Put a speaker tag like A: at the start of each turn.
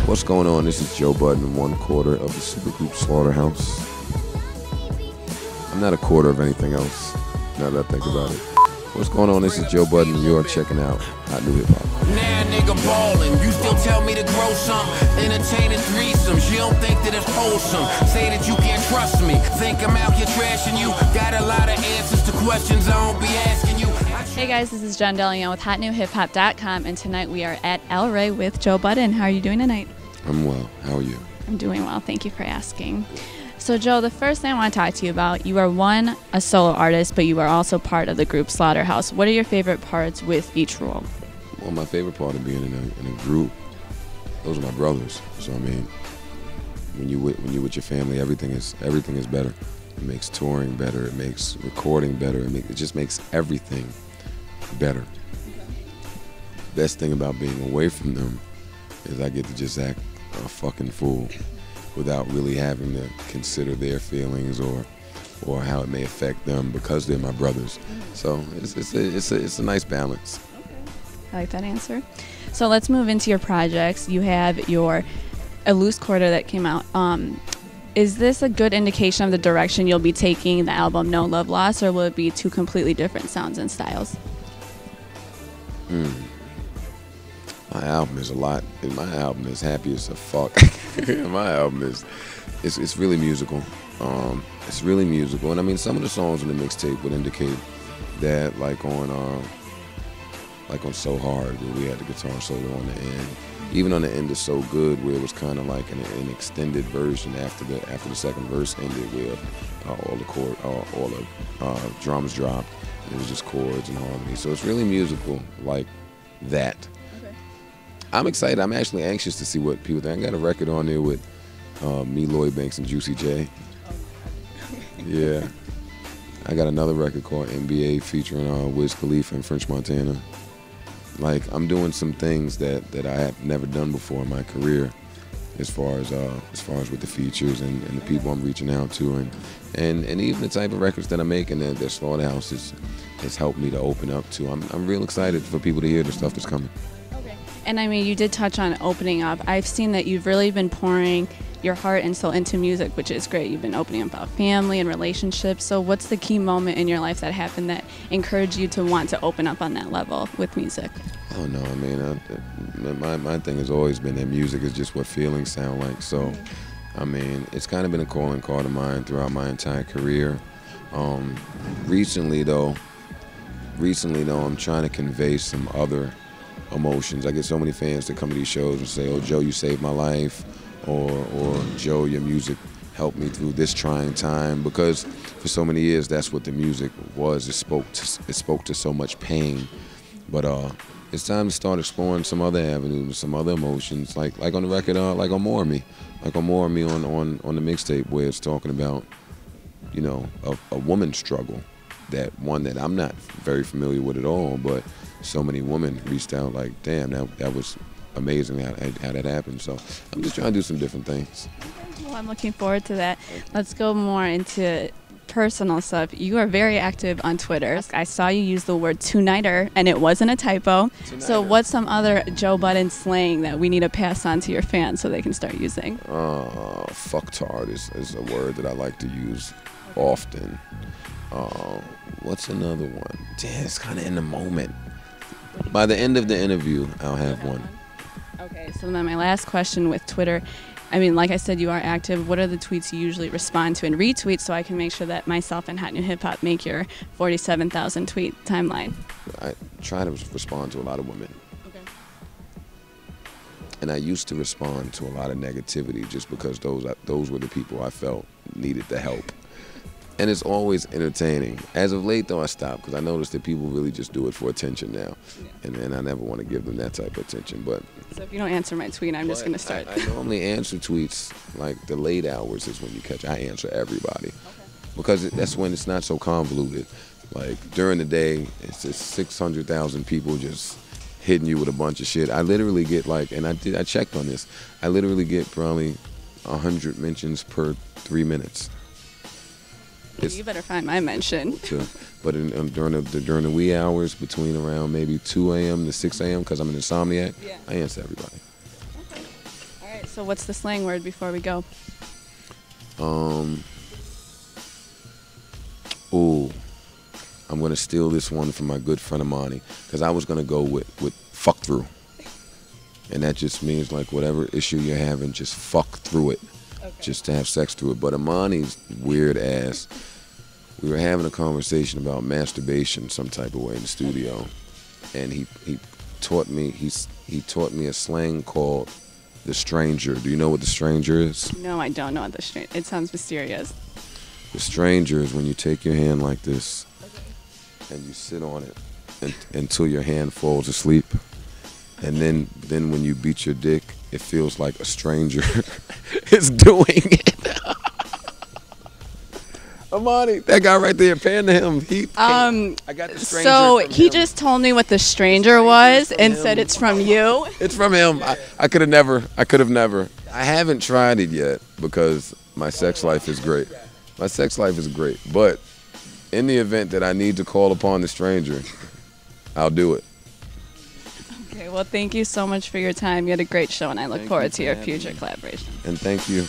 A: What's going on? This is Joe Budden, one quarter of the supergroup Slaughterhouse. I'm not a quarter of anything else, now that I think about it. What's going on? This is Joe Budden. You're checking out HotNewHipHop.
B: Now nigga ballin', you still tell me to grow some. Entertaining threesomes, you don't think that it's wholesome. Say that you can't trust me, think I'm out here trashing you. Got a lot of answers to questions I don't be asking you.
C: Hey guys, this is Jen Delion with HotNewHipHop.com, and tonight we are at El Rey with Joe Budden. How are you doing tonight?
A: I'm well. How are you?
C: I'm doing well. Thank you for asking. So Joe, the first thing I want to talk to you about, you are a solo artist, but you are also part of the group Slaughterhouse. What are your favorite parts with each role?
A: Well, my favorite part of being in a group, those are my brothers. So I mean, when you with your family, everything is better. It makes touring better. It makes recording better. It just makes everything better. Okay. Best thing about being away from them is I get to just act a fucking fool without really having to consider their feelings or how it may affect them because they're my brothers. So it's a nice balance.
C: Okay. I like that answer. So let's move into your projects. You have a loose quarter that came out. Is this a good indication of the direction you'll be taking the album No Love Lost, or will it be two completely different sounds and styles?
A: My album is a lot. My album is happy as a fuck. My album it's really musical. It's really musical, and I mean some of the songs on the mixtape would indicate that, like on So Hard, where we had the guitar solo on the end. Even on the end of So Good, where it was kind of like an extended version after the second verse ended, where all the drums dropped. It was just chords and harmony. So it's really musical like that. Okay. I'm excited. I'm actually anxious to see what people think. I got a record on there with me, Lloyd Banks, and Juicy J. Yeah. I got another record called NBA featuring Wiz Khalifa and French Montana. Like, I'm doing some things that I have never done before in my career, as far as with the features and the people I'm reaching out to, and even the type of records that I'm making that Slaughterhouse has helped me to open up to. I'm real excited for people to hear the stuff that's coming.
C: Okay. And I mean, you did touch on opening up. I've seen that you've really been pouring your heart and soul into music, which is great. You've been opening up about family and relationships. So what's the key moment in your life that happened that encouraged you to want to open up on that level with music?
A: Oh no, I mean, my thing has always been that music is just what feelings sound like. So, I mean, it's kind of been a calling card of mine throughout my entire career. Recently though, I'm trying to convey some other emotions. I get so many fans that come to these shows and say, "Oh, Joe, you saved my life," or "Joe, your music helped me through this trying time," because for so many years that's what the music was. It spoke to so much pain, but it's time to start exploring some other avenues, some other emotions, like on the record, like on More of Me, on the mixtape, where it's talking about, you know, a woman's struggle, that I'm not very familiar with at all, but so many women reached out like, damn, that was amazing how that happened. So I'm just trying to do some different things.
C: Well, I'm looking forward to that. Let's go more into personal stuff. You are very active on Twitter. I saw you use the word "two-nighter," and it wasn't a typo. So what's some other Joe Budden slang that we need to pass on to your fans so they can start using?
A: Fucktard is a word that I like to use often. What's another one? Damn, it's kind of in the moment. By the end of the interview, I'll have one.
C: Okay, so then my last question with Twitter, I mean, like I said, you are active. What are the tweets you usually respond to and retweet so I can make sure that myself and HotNewHipHop make your 47,000 tweet timeline?
A: I try to respond to a lot of women.
C: Okay.
A: And I used to respond to a lot of negativity just because those were the people I felt needed the help. And it's always entertaining. As of late, though, I stopped because I noticed that people really just do it for attention now. Yeah. And I never want to give them that type of attention. But
C: so if you don't answer my tweet, I'm just going to start.
A: I normally answer tweets, like the late hours is when you catch. I answer everybody. Okay. Because that's when it's not so convoluted. Like during the day, it's just 600,000 people just hitting you with a bunch of shit. I literally get and I checked on this, I literally get probably 100 mentions per 3 minutes.
C: You better find my mention.
A: But during the wee hours between around maybe 2 a.m. to 6 a.m. because I'm an insomniac, I answer everybody.
C: Okay. All right. So what's the slang word before we go?
A: Ooh, I'm gonna steal this one from my good friend Amani, because I was gonna go with fuck through, and that just means like whatever issue you're having, just fuck through it, just to have sex through it. But Amani's weird ass, we were having a conversation about masturbation some type of way in the studio, and he taught me he taught me a slang called the stranger. Do you know what the stranger is?
C: No, I don't know what the stranger. It sounds mysterious.
A: The stranger is when you take your hand like this and you sit on it until your hand falls asleep. And then when you beat your dick, it feels like a stranger is doing it. Amani, that guy right there, pan to him. I got the stranger.
C: So
A: from
C: he
A: him.
C: just told me what the stranger was and said it's from you.
A: It's from him. I could have never. I haven't tried it yet because my sex life is great. My sex life is great. But in the event that I need to call upon the stranger, I'll do it.
C: Okay, well, thank you so much for your time. You had a great show, and I look
A: Thank
C: forward
A: you
C: to
A: for
C: your
A: having
C: future
A: me.
C: collaboration.
A: And thank you.